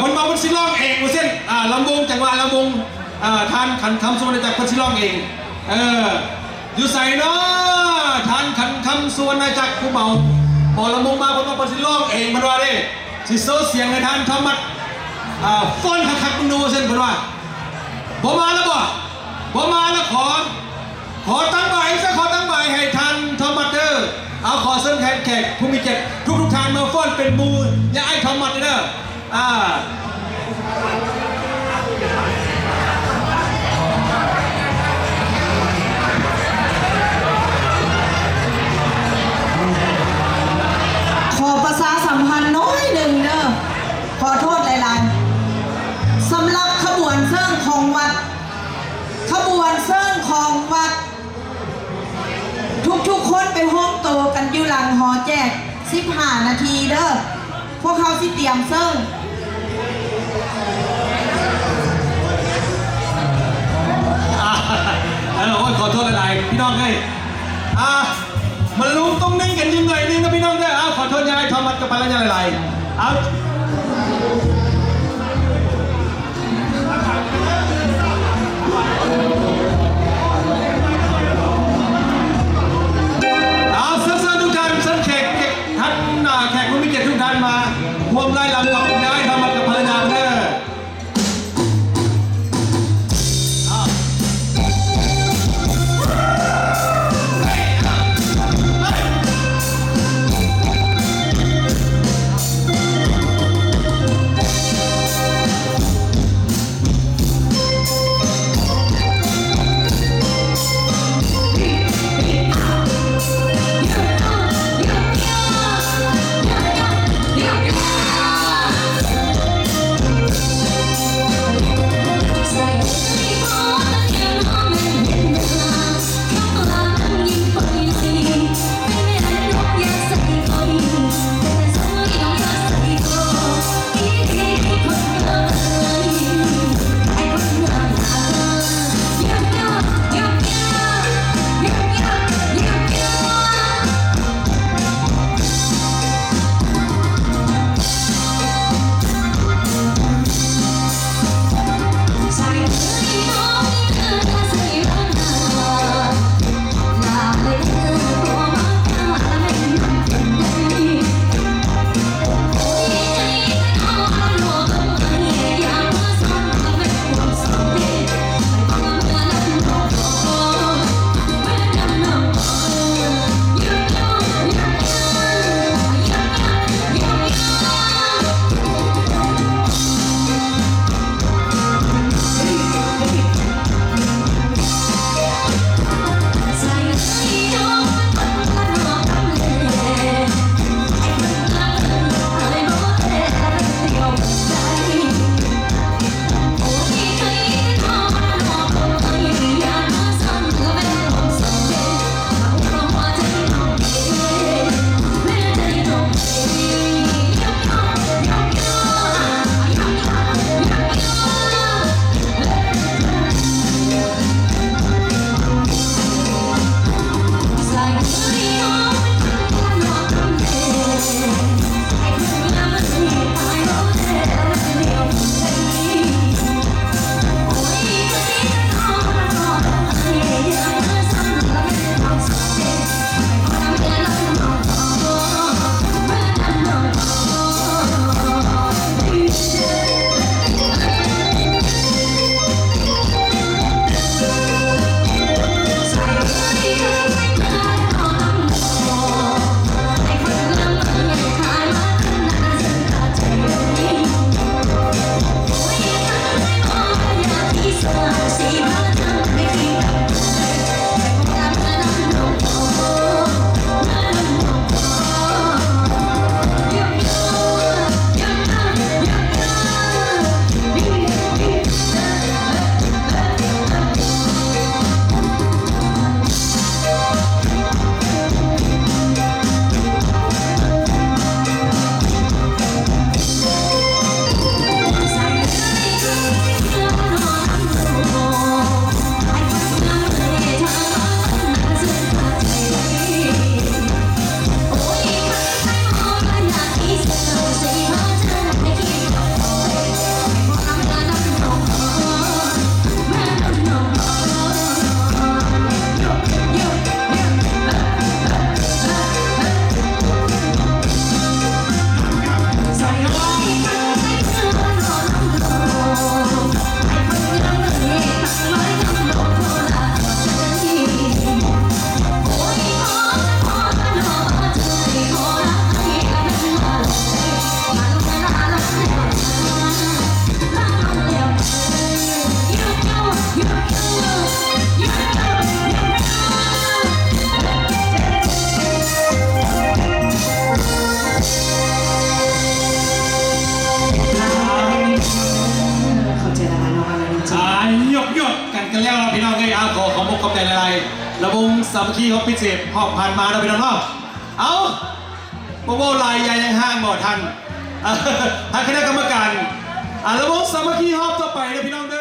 คนมาคนสิร้องเองว่าเส้นลำวงจังหวะลำวงทานขันคำส่วนจากคนสิร้องเองอยู่ใส่เนาะทานขันคำส่วนจากผู้เมาพอลำวงมาคนมาคนสิร้องเองมันว่าดิสิโซเสียงในทานทำมัดฟ้อนขัดมึงดูเส้นมันว่าบ่มาแล้วบ่มาแล้วขอตั้งใบซะขอตั้งใบให้ทันทอมัดเดอร์เอาขอเส้นแขกผู้มีเกียรติทุกทานมาฟ้อนเป็นมูอย่าไอ้ทอมัดเด้อขอประชาสัมพันธ์น้อยหนึ่งเด้อขอโทษหลายๆสำหรับขบวนเซิ่งของวัดทุกคนไปห้องโตกันอยู่หลังหอแจก15 นาทีเด้อพวกเขาสิเตรียมเซิ่งขอโทษหลายๆพี่น้องเฮ้ยมันรู้ต้องนิ่งกันยังไงนี่นะพี่น้องเด้อขอโทษยังไงทอมัดกับปลาละยังหลายแขกผู้มีเกียรติทุกท่านมาร่วมไล่ลำกับย้ายทำมัดกับภรรยาเด้อ กันแล้วนะพี่น้องเอ้ยเอาขอบอกขอบใจอะไรระวงสามัคคีเขาพิเศษหอบผ่านมานะพี่น้องเนาะเอาโบโบลายใหญ่ยังห้างบ่ทันทางคณะกรรมการระวงสามัคคีหอบต่อไปนะพี่น้องเด้อ